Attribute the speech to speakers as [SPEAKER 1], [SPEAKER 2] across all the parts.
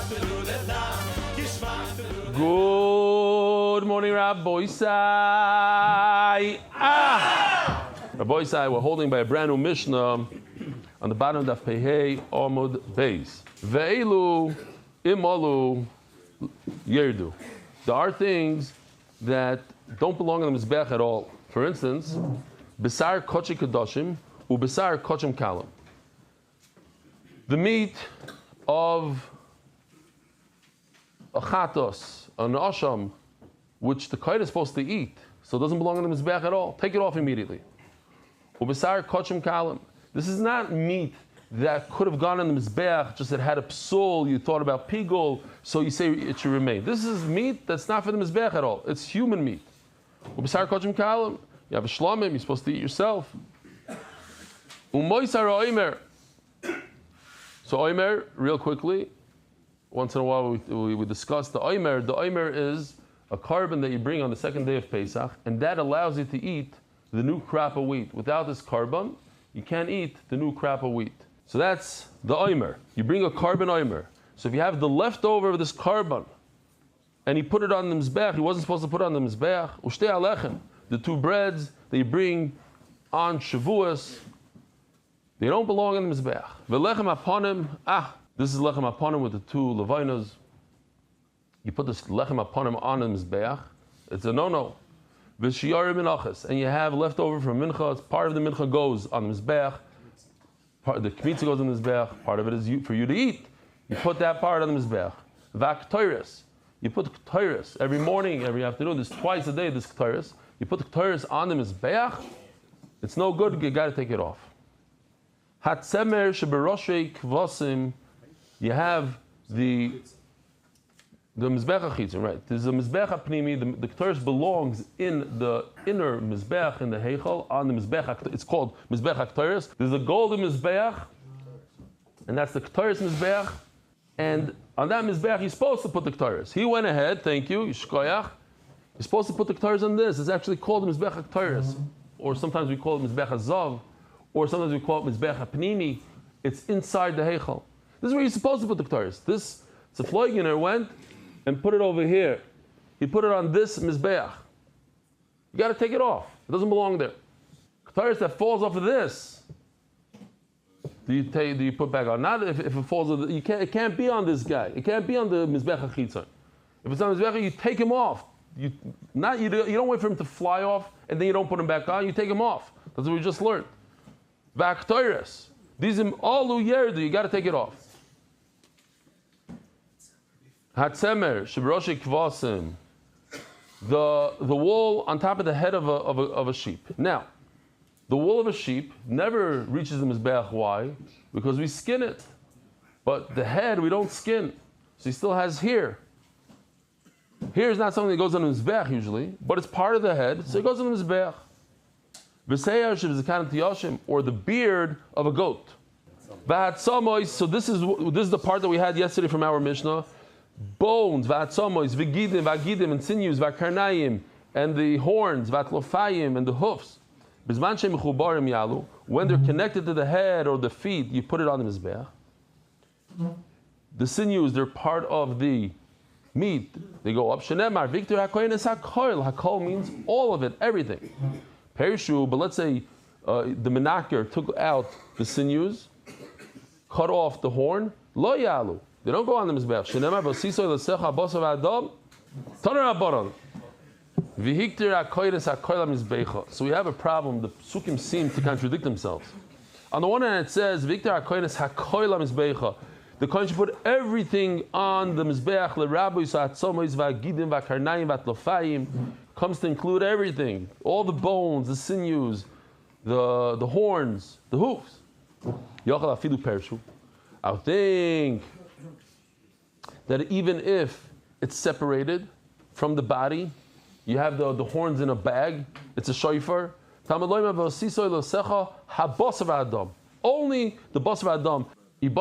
[SPEAKER 1] Good morning, Rabbi Isai. Rabbi Isai, we're holding by a brand new Mishnah on the bottom of Daf Pehei Amud Beis. Ve'elu imalu yerdu. There are things that don't belong in the Mizbech at all. For instance, Besar Kochi Kedoshim u Besar Kochim Kalam. The meat of a chatos, an asham, which the kite is supposed to eat, so it doesn't belong in the Mizbech at all. Take it off immediately. U Besar Kochim Kalam. This is not meat that could have gone in the Mizbech, just it had a psul, you thought about pigol, so you say it should remain. This is meat that's not for the Mizbech at all. It's human meat. Ubisar kochim kalam. You have a shlomim, you're supposed to eat yourself. Umoisar oimer. So oimer, real quickly, once in a while we discuss the oimer. The oimer is a carbon that you bring on the second day of Pesach, and that allows you to eat the new crop of wheat. Without this carbon, you can't eat the new crop of wheat. So that's the oimer. You bring a carbon oimer. So if you have the leftover of this carbon, and he put it on the mizbech, he wasn't supposed to put it on the mizbech. Ushtei alechem, the two breads that you bring on Shavuos, they don't belong in the mizbech. Velechem aponim, this is lechem aponim with the two levinas. You put this lechem aponim on the mizbech, it's a no-no. V'shiyari minachas, and you have leftover from mincha, part of the mincha goes on the mizbech, the kmitza goes on the mizbech, part of it is for you to eat. You put that part on the mizbech. V'aktoiris, you put k'toiris every morning, every afternoon. There's twice a day. This k'toiris. You put the k'toiris on the mizbech. It's no good. You got to take it off. Hatzemer sheberoshei kvasim. You have the mizbech achitzim, right? There's a mizbech apnimi. The k'toiris belongs in the inner mizbech in the heichal on the mizbech. It's called mizbech hak'toiris. There's a golden mizbech, and that's the k'toiris mizbech. And on that mizbech, you're supposed to put the k'toiris. He went ahead, thank you, yishkoyach. You're supposed to put the k'toiris on this. It's actually called mizbech hak'toiris, or sometimes we call it mizbech hazav, or sometimes we call it mizbech hapnimi. It's inside the heichal. This is where you're supposed to put the k'toiris. This tzefloiginer went and put it over here. He put it on this mizbech. You got to take it off. It doesn't belong there. K'toiris that falls off of this, do you put back on? Not if it falls on it can't be on this guy. It can't be on the mizbech hachitzon. If it's on the mizbech, you take him off. You don't wait for him to fly off and then you don't put him back on. You take him off. That's what we just learned. V'aktoiris. Dizim alu yerdu. You got to take it off. Hatzemer shebroshei kvasim. The wool on top of the head of a sheep. Now, the wool of a sheep never reaches the mizbeach. Why? Because we skin it. But the head we don't skin. So he still has hair. Hair is not something that goes on the mizbeach usually, but it's part of the head, so it goes on the mizbeach. Or the beard of a goat. So this is the part that we had yesterday from our Mishnah. Bones, v'gidim, and sinews, v'karnayim, and the horns, v'atlofayim, and the hoofs. When they're connected to the head or the feet, you put it on the mizbeach. The sinews, they're part of the meat. They go up. Shenemar, Victor HaKohen is HaKoil. HaKol means all of it, everything. Perishu, but let's say the menaker took out the sinews, cut off the horn. Lo yalu. They don't go on the mizbeach. Shenemar, v'sisoy l'secha bosav adam. Taner habaron. So we have a problem. The psukim seem to contradict themselves. On the one hand, it says, "Victor hakoynes hakoyla mizbecha." The kohen should put everything on the mizbeach. LeRabbi sa'atzomois va'gidim va'karnayim va'tlofayim comes to include everything, all the bones, the sinews, the horns, the hoofs. Yochel afidu pershu. I would think that even if it's separated from the body. You have the horns in a bag. It's a shofar. Only the bas of Adam. If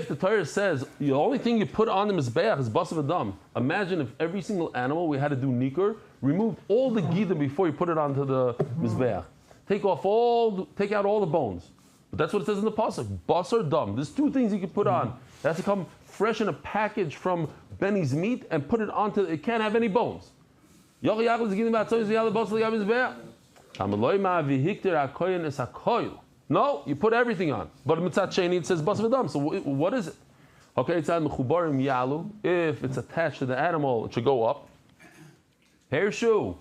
[SPEAKER 1] the Torah says the only thing you put on the mizbeach is bas of Adam, imagine if every single animal we had to do nikur, remove all the gidim before you put it onto the mizbeach. Take out all the bones. But that's what it says in the pasuk. Basar dam. There's two things you can put on. It has to come fresh in a package from Benny's meat and put it onto. It can't have any bones. No, you put everything on. But mitzat sheni it says basar dam. So what is it? Okay, it's on mechubarim yalu. If it's attached to the animal, it should go up. Hair shoe.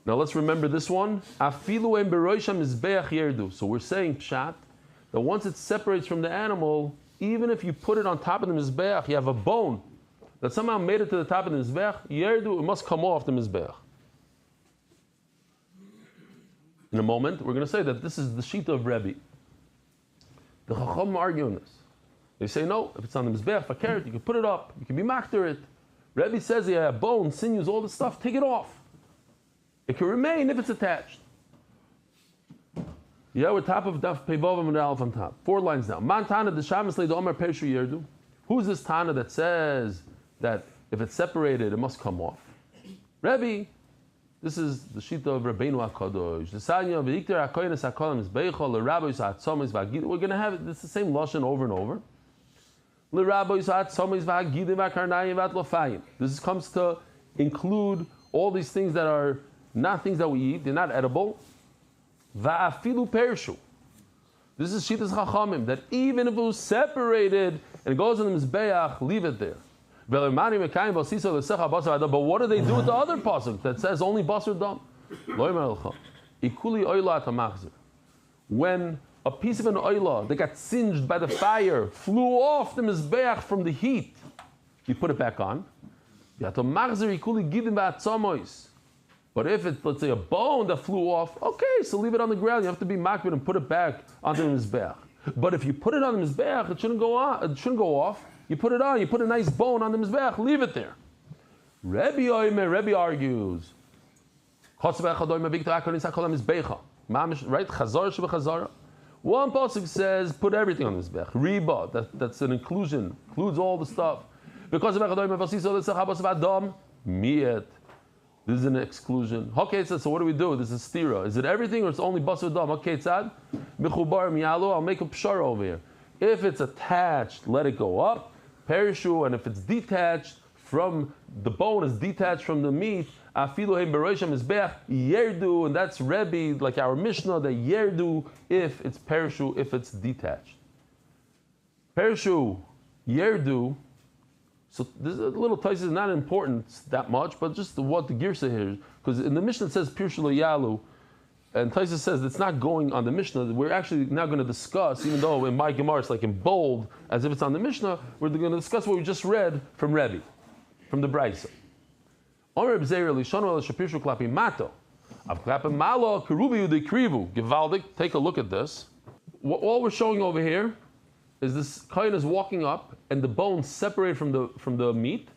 [SPEAKER 1] Now let's remember this one. Afilu en beroisham mizbeach yerdu. So we're saying pshat that once it separates from the animal, even if you put it on top of the mizbeach, you have a bone that somehow made it to the top of the mizbeach. Yerdu, it must come off the mizbeach. In a moment, we're going to say that this is the shita of Rebbe. The Chacham argue on this. They say no. If it's on the mizbeach, fakert, you can put it up. You can be makter it. Rebbe says, yeah, bone, sinews, all this stuff. Take it off. It can remain if it's attached. Yeah, we're top of Daf Peivav and Alf on top. 4 lines down. Man Tana the Shamas le Omer Peshu Yerdu. Who's this Tana that says that if it's separated, it must come off? Rebbe, this is the Shita of Rabbeinu HaKadosh. The Sanya v'ikter HaKoyenes HaKolam is Beichol l'Rabbi Yisatzomis v'Agid. We're going to have this the same lashon over and over. L'Rabbi Yisatzomis v'Agidim v'Karnayim v'Atlofayim. This comes to include all these things that are not things that we eat, they're not edible. Va'afilu perishu. This is Shitas Chachamim, that even if it was separated and it goes in the Mizbeach, leave it there. But what do they do with the other pasuk that says only basar dam? When a piece of an oila that got singed by the fire flew off the Mizbeach from the heat, you put it back on. But if it's, let's say, a bone that flew off, okay, so leave it on the ground. You have to be makbid and put it back onto the mizbeach. But if you put it on the mizbeach, it shouldn't go on. It shouldn't go off. You put it on. You put a nice bone on the mizbeach. Leave it there. Rebbe argues. Right? Chazarah. One pasuk says put everything on the mizbeach. Riba. That's an inclusion. Includes all the stuff. Because of miyet. This is an exclusion. Okay, so what do we do? This is stira. Is it everything or it's only basar dam? Okay, tzad. Mechubar miyalu. I'll make a pshara over here. If it's attached, let it go up. Perishu, and if it's detached from the bone, is detached from the meat. Afilu heim beroisham mizbeach yerdu, and that's Rebbe, like our Mishnah, that yerdu if it's perishu, if it's detached. Perishu, yerdu. So this little taisa is not important that much, but just what the girsa here, because in the Mishnah it says Pirshu Yalu, and taisa says it's not going on the Mishnah. We're actually now going to discuss, even though in my Gemara it's like in bold, as if it's on the Mishnah, we're going to discuss what we just read from Rebbe, from the Brisa. Take a look at this. All we're showing over here is this kohen is walking up, and the bones separate from the meat,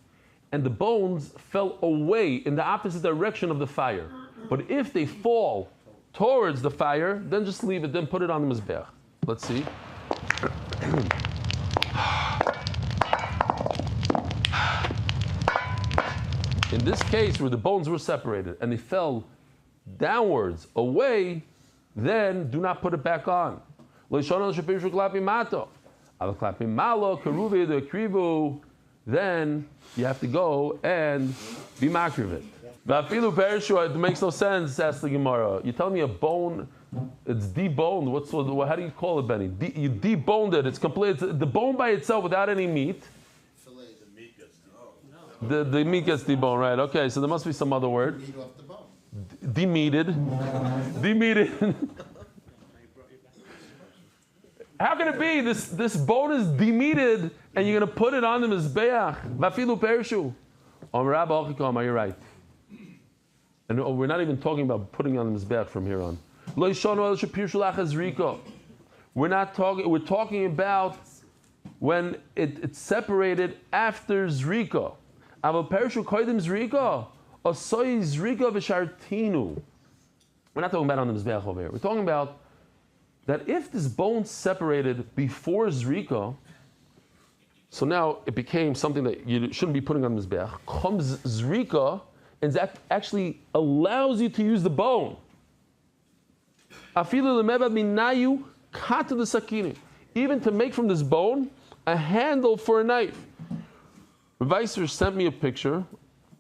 [SPEAKER 1] and the bones fell away in the opposite direction of the fire. But if they fall towards the fire, then just leave it, then put it on the mizbeach. Let's see. In this case, where the bones were separated and they fell downwards, away, then do not put it back on. Then you have to go and be makriv it. It makes no sense, asks the Gemara. You tell me a bone, it's deboned. How do you call it, Benny? You deboned it. It's complete. It's the bone by itself without any meat. The meat gets deboned, right? Okay, so there must be some other word. Demeated. Demeated. How can it be this bone is demeated and you're going to put it on the mizbeach? Vafilu perishu. You're right. And we're not even talking about putting on the mizbeach from here on. We're not talking. We're talking about when it's separated after zrika. Aval perishu koidim zrika. Asoi zrika v'shartinu. We're not talking about on the mizbeach over here. We're talking about that if this bone separated before zrika, so now it became something that you shouldn't be putting on the mizbeach. Comes zrika, and that actually allows you to use the bone. Even to make from this bone a handle for a knife. Weiser sent me a picture.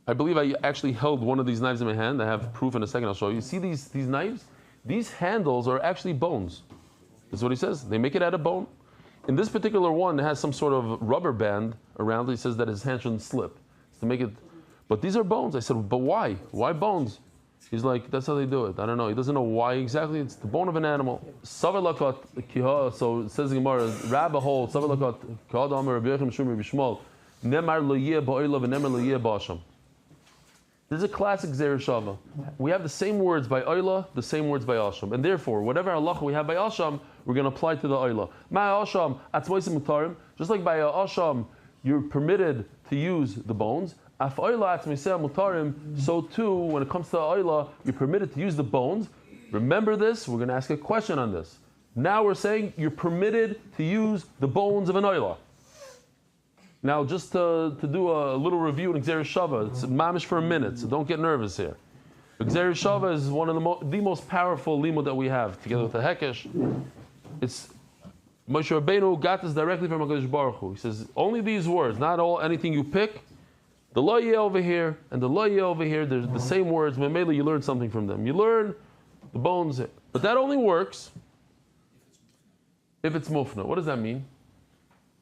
[SPEAKER 1] I believe I actually held one of these knives in my hand. I have proof in a second. I'll show you. See these knives? These handles are actually bones. That's what he says. They make it out of bone. In this particular one, it has some sort of rubber band around it. He says that his hand shouldn't slip. To make it, but these are bones. I said, but why? Why bones? He's like, that's how they do it. I don't know. He doesn't know why exactly. It's the bone of an animal. So it says in Gemara, Rabba holds, this is a classic Zerah Shava. We have the same words by Oila, the same words by Asham. And therefore, whatever halacha we have by Asham, we're going to apply to the Oila. Ma Asham, atzmoisim mutarim. Just like by Asham, you're permitted to use the bones. Af Oila atzmoisem mutarim. So too, when it comes to Oila, you're permitted to use the bones. Remember this. We're going to ask a question on this. Now we're saying you're permitted to use the bones of an Oila. Now, just to do a little review in Xer Shava, it's mamish for a minute, so don't get nervous here. Xer Shava is one of the most powerful limud that we have, together with the Hekesh. It's Moshe Rabbeinu got this directly from HaKadosh Baruch Hu. He says, only these words, not anything you pick. The lo yeh over here and the lo yeh over here, they're the same words. Memela, you learn something from them. You learn the bones, but that only works if it's mufna. What does that mean?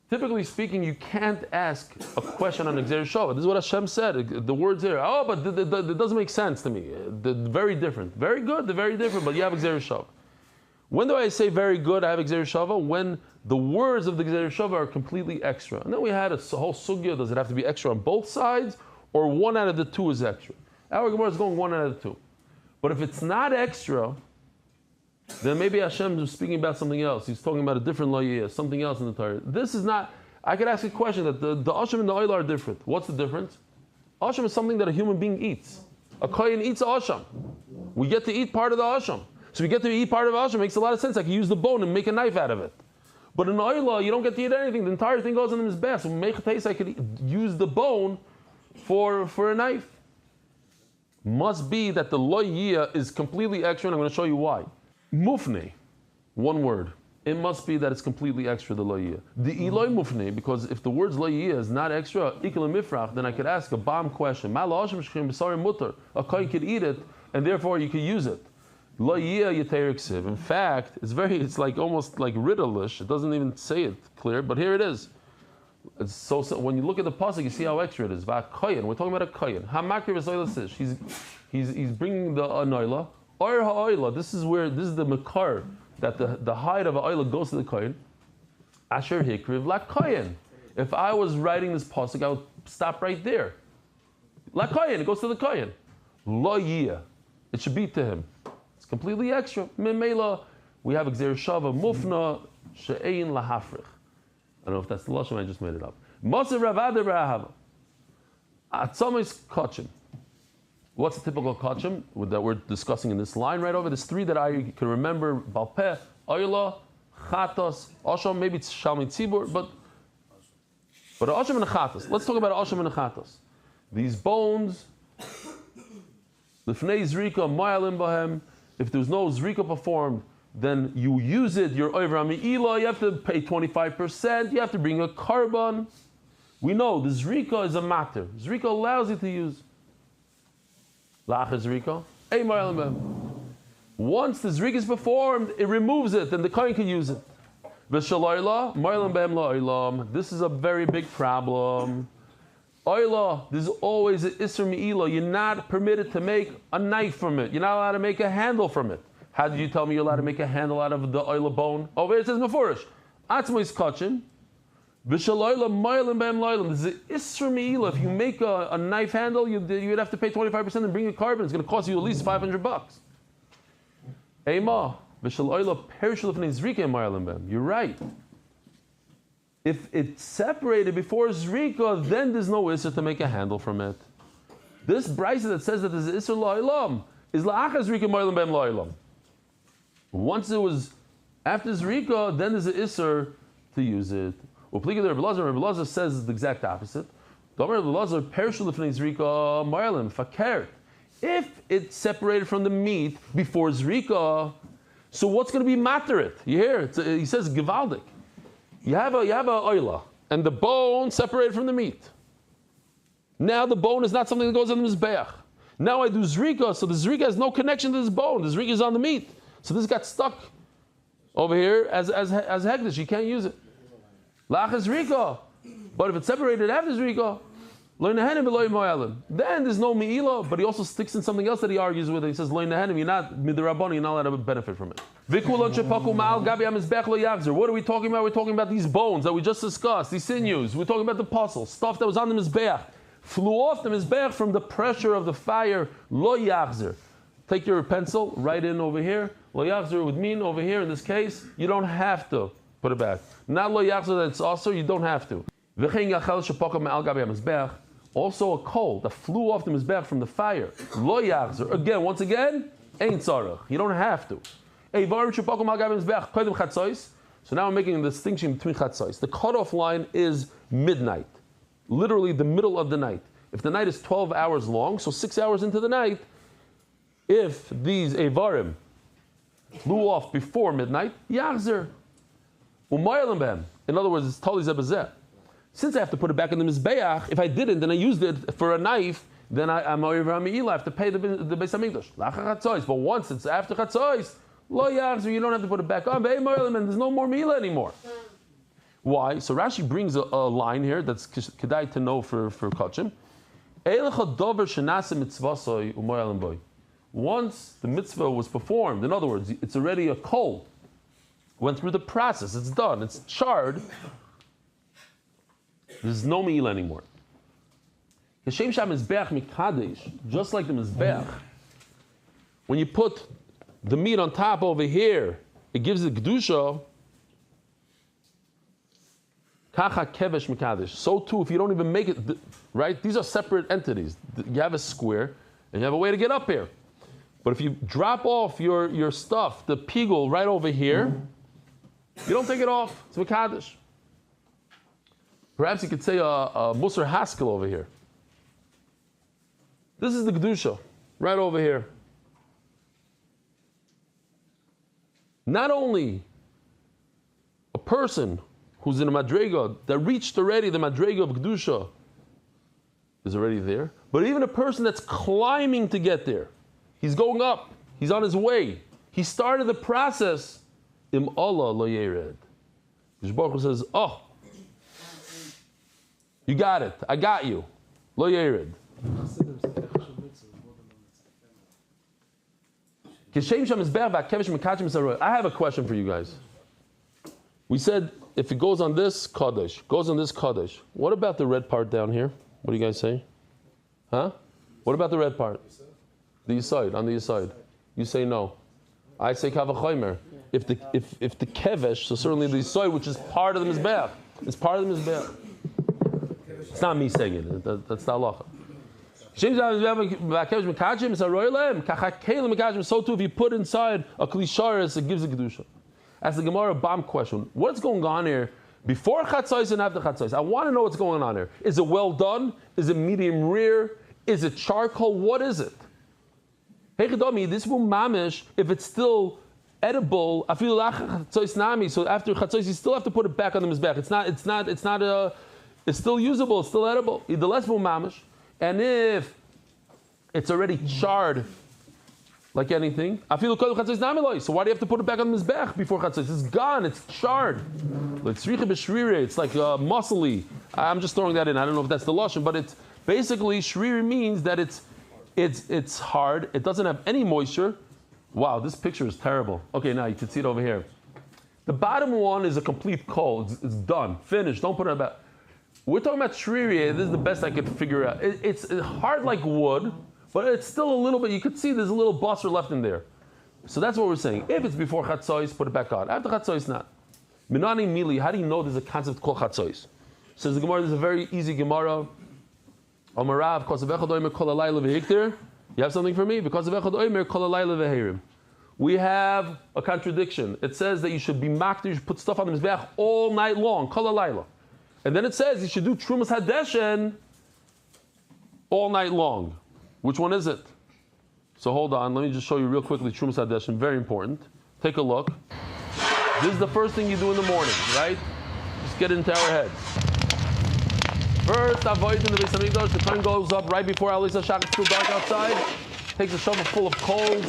[SPEAKER 1] Typically speaking, you can't ask a question on Xer Shava. This is what Hashem said. The words here, but it doesn't make sense to me. They're very different. Very good, they're very different, but you have Xer Shava. When do I say very good, I have Xer Shava? When the words of the Xer Shava are completely extra. And then we had a whole sugya, does it have to be extra on both sides, or one out of the two is extra? Our Gemara is going one out of the two. But if it's not extra, then maybe Hashem is speaking about something else. He's talking about a different loyah, something else in the Torah. This is not, I could ask a question that the Asham and the Oila are different. What's the difference? Asham is something that a human being eats. A Kohen eats Asham. We get to eat part of the Asham. So we get to eat part of Asham. It makes a lot of sense. I can use the bone and make a knife out of it. But in Oila, you don't get to eat anything. The entire thing goes in the mizbech. So when we make a taste, I could use the bone for a knife. Must be that the loyah is completely extra, and I'm going to show you why. Mufne, one word. It must be that it's completely extra, the loyah. The Eloi mufne, because if the words loyah is not extra, ikal mifrach, then I could ask a bomb question. A kohen could eat it, and therefore you could use it. Loyah yeter ksiv. In fact, it's like almost like riddle-ish. It doesn't even say it clear, but here it is. It's so when you look at the pasuk, you see how extra it is. We're talking about a kohen. He's bringing the anoila. Or ha'oila, this is the makar, that the hide of ha'oila goes to the kohen. Asher hikriv la kohen. If I was writing this pasuk, I would stop right there. La kohen, it goes to the kohen. Lo yiyah, it should be to him. It's completely extra. Memela, we have Xer Shava mufna she'ein lahafrich. I don't know if that's the lashon, I just made it up. Maser ravada b'ahava. Atzomis kachim. What's the typical kachim that we're discussing in this line right over? There's three that I can remember: balpeh, oila, chatos, asham. Maybe it's shalmi tzibur, but asham and chatos. Let's talk about asham and chatos. These bones, lifnei zrika, mayalim bahem. If there's no zrika performed, then you use it. You're over ami'ila. You have to pay 25%. You have to bring a carbon. We know the zrika is a matter. Zrika allows you to use. Once the zrik is performed, it removes it, and the kohen can use it. This is a very big problem. There's always an isser mi'ila. You're not permitted to make a knife from it. You're not allowed to make a handle from it. How did you tell me you're allowed to make a handle out of the oila bone? Over here it says mefurish. Atzmois kachim. There's an isser mi'ila. If you make a knife handle, you'd have to pay 25% and bring a carbon. It's going to cost you at least $500. You're right. If it's separated before zrika, then there's no isser to make a handle from it. This brisa that says that there's isser la'ilam is la'achas zrika ma'alim b'em la'ilam. Once it was after zrika, then there's an isser to use it. Rabbi Elazar says the exact opposite. If it's separated from the meat before zrika, So what's going to be materit? You hear? He says givaldik. You have a oila, and the bone separated from the meat. Now the bone is not something that goes on the mizbeach. Now I do zrika, so the zrika has no connection to this bone. The zrika is on the meat. So this got stuck over here as hekdesh. You can't use it. Lach is zrika. But if it's separated after zrika, then there's no me'ila, but he also sticks in something else that he argues with. He says, you're not midrabban, you're not allowed to benefit from it. What are we talking about? We're talking about these bones that we just discussed, these sinews. We're talking about the puzzle, stuff that was on the mizbeach. Flew off the mizbeach from the pressure of the fire. Lo yachzer. Take your pencil, write in over here. Lo yachzer would mean over here, in this case, you don't have to put it back. Not lo yachzer, that it's also, you don't have to. Also a coal that flew off the mizbeach from the fire. Lo yachzer. Again, once again, ain't tzarech. You don't have to. So now I'm making a distinction between chatzos. The cutoff line is midnight. Literally the middle of the night. If the night is 12 hours long, so 6 hours into the night, if these evarim flew off before midnight, yachzer. In other words, it's totally zebazeh. Since I have to put it back in the mizbeach, if I didn't, then I used it for a knife, then I'm over Eli. I have to pay the Beis Hamikdash. But once it's after chatzos, lo yachzer, you don't have to put it back on. And there's no more meila anymore. Why? So Rashi brings a line here that's kedai to know for kachim. Once the mitzvah was performed, in other words, it's already a coal, went through the process, it's done, it's charred. There's no meal anymore. Just like the mizbeach, when you put the meat on top over here, it gives it kedusha. Kacha kevesh mikadesh. So too, if you don't even make it, right? These are separate entities. You have a square, and you have a way to get up here. But if you drop off your stuff, the pigul right over here, you don't take it off. It's mikadesh. Perhaps you could say a Musar Haskell over here. This is the Kedusha, right over here. Not only a person who's in a Madrega that reached already the Madrega of Kedusha is already there, but even a person that's climbing to get there. He's going up. He's on his way. He started the process. Im Allah lo yered. Baruch Hu says, oh, you got it. I got you. Lo yered. I have a question for you guys. We said if it goes on this Kaddish, goes on this Kaddish, what about the red part down here? What do you guys say? Huh? What about the red part? The Yisod, on the Yisod. You say no. I say Kavachomer. If the Kevesh, so certainly the Yisod, which is part of the Mizbeach, it's part of the Mizbeach. It's not me saying it. That's the halacha. So too, if you put inside a klisharis, it gives a kedusha. As the Gemara bomb question, what's going on here before chatzos and after chatzos? I want to know what's going on here. Is it well done? Is it medium rare? Is it charcoal? What is it? Hey Chidami, this will mamish if it's still edible. I feel like chatzos nami. So after chatzos, you still have to put it back on the mizbech. It's still usable. It's still edible. The less will mamish. And if it's already charred, like anything, so why do you have to put it back on the mizbech before chatzos? It's gone. It's charred. It's like muscly. I'm just throwing that in. I don't know if that's the lashon, but it's basically shriri means that it's hard. It doesn't have any moisture. Wow, this picture is terrible. Okay, now you can see it over here. The bottom one is a complete coal. It's done, finished. Don't put it back. We're talking about shriri. This is the best I could figure out. It's hard like wood, but it's still a little bit. You could see there's a little buster left in there. So that's what we're saying. If it's before chatzos, put it back on. After chatzos, not. Minani mili. How do you know there's a concept called chatzos? Says the Gemara. There's a very easy Gemara. Amarav because of echad oimer kol halayla v'hikter. You have something for me? Because of echad oimer kol halayla v'heirim. We have a contradiction. It says that you should be makdir, you should put stuff on the mizbeach all night long. Kol halayla. And then it says you should do Trumas Hadeshen all night long. Which one is it? So hold on, let me just show you real quickly Trumas Hadeshen, very important. take a look. This is the first thing you do in the morning, right? Just get it into our heads. First, avoid in the Beis Hamikdash. The sun goes up right before Alisa Shach. It's still dark outside. Takes a shovel full of coal,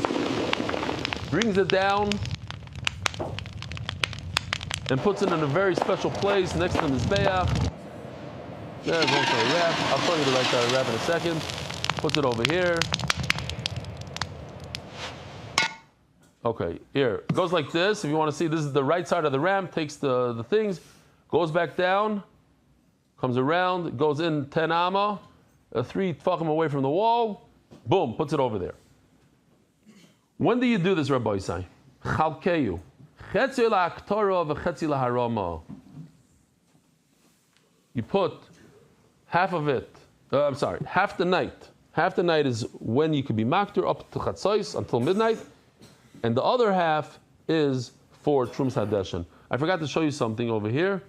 [SPEAKER 1] brings it down, and puts it in a very special place next to the Mizbeach. There's also a wrap. I'll show you the right side of the wrap in a second. Puts it over here. Okay, here. It goes like this. If you want to see, this is the right side of the ramp. Takes the things, goes back down, comes around, goes in 10 amma, 3 tefachim away from the wall, boom, puts it over there. When do you do this, Rabbi Isai? Chalkeyu. Chetzi la'aktara v'chetzi la'harama. You put half of it, half the night. Half the night is when you could be makter up to chatzos until midnight, and the other half is for Trumas Hadeshen. I forgot to show you something over here.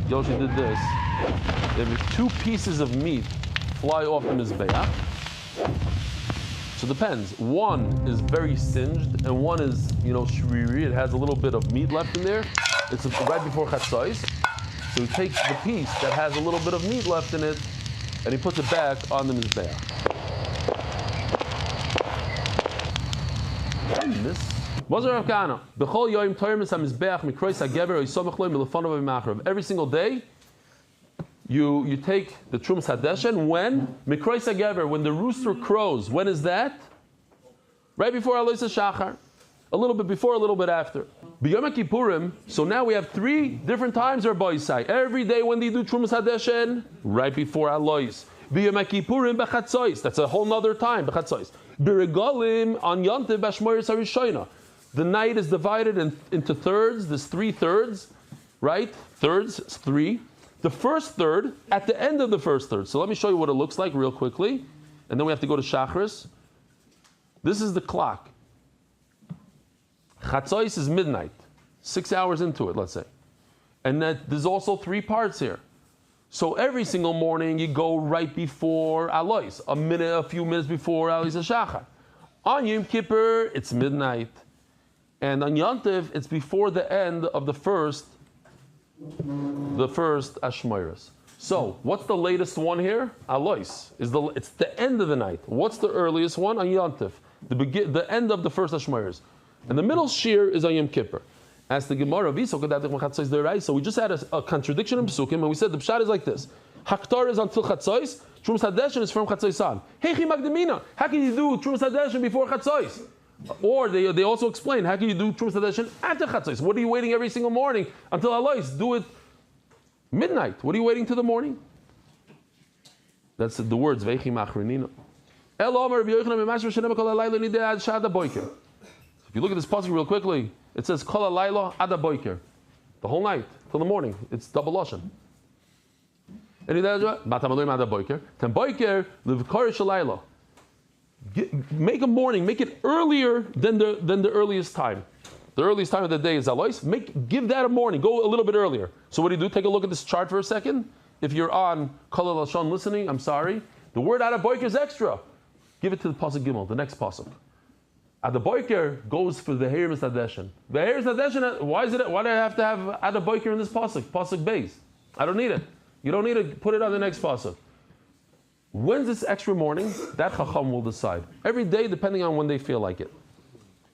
[SPEAKER 1] Yoshi did this. If 2 pieces of meat fly off the Mizbeach, so it depends. One is very singed, and one is, shriri. It has a little bit of meat left in there. It's right before chatzos. So he takes the piece that has a little bit of meat left in it, and he puts it back on the Mizbeach. Every single day, you take the Trumas Hadeshen when Mikrois HaGever, when the rooster crows. When is that? Right before Alois HaShachar. A little bit before, a little bit after. B'Yom Kippurim, so now we have 3 different times, Rabbi Isai. Every day when they do Trumas Hadeshen, right before Alois. B'Yom Kippurim b'Chatzos. That's a whole nother time, b'Chatzos. B'Regalim on Yontiv b'Shmoyres HaRishoina. The night is divided into thirds. There's 3 thirds, right? Thirds, it's 3. The first third, at the end of the first third. So let me show you what it looks like real quickly. And then we have to go to Shachris. This is the clock. Chatzos is midnight. 6 hours into it, let's say. And that there's also 3 parts here. So every single morning you go right before Alois. A few minutes before Alois HaShachar. On Yom Kippur, it's midnight. And on Yontiv, it's before the end of the first Ashmoyres. So, what's the latest one here? Alois. It's the end of the night. What's the earliest one? On Yontiv. The end of the first Ashmoyres. And the middle shear is on Yom Kippur. As the Gemara, so we just had a contradiction in Pesukim, and we said the Pshat is like this. Haktar is until Chatzos, Trumas Hadeshen is from Chatzos on. Heichi Magdamina, how can you do Trumas Hadeshen before Chatzos? Or they also explain, how can you do Trumas Hadeshen after Chatzos? What are you waiting every single morning until Alois? Do it midnight. What are you waiting till the morning? That's the words, Veichi Machrinina. If you look at this pasuk real quickly, it says Kol halayla ad haboker, the whole night till the morning. It's double lashon. And make a morning, make it earlier than the earliest time. The earliest time of the day is Alois. Give that a morning. Go a little bit earlier. So what do? Take a look at this chart for a second. If you're on Kol Lashon listening, I'm sorry. The word ad haboker is extra. Give it to the pasuk Gimel, the next pasuk. Ad haboker goes for the Heiris Hadeshen. The Heiris Hadeshen, why do I have to have Ad haboker in this pasuk? Pasuk Beis. I don't need it. You don't need to put it on the next pasuk. When's this extra morning? That Chacham will decide. Every day, depending on when they feel like it.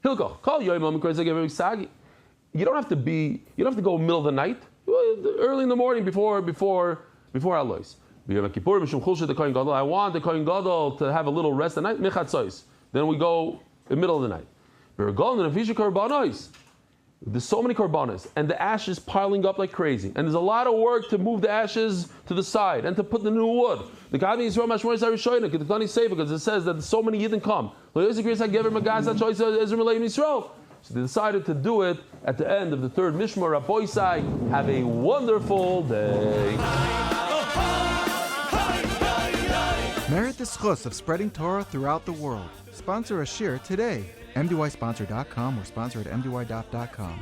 [SPEAKER 1] Hilkoch, call Yoimam Sagi. You don't have to go middle of the night. Early in the morning before Alois. I want the Kohen Gadol to have a little rest at night. Then we go in the middle of the night. There's so many korbanos, and the ashes piling up like crazy. And there's a lot of work to move the ashes to the side and to put the new wood. The Gavi Yisrael Mashmoyes Harishayna, because it says that so many Yidden come. So they decided to do it at the end of the third Mishmar. Rabbi Isai, have a wonderful day.
[SPEAKER 2] Merit the schus of spreading Torah throughout the world. Sponsor a shir today. MDYsponsor.com or sponsor at MDYDaf.com.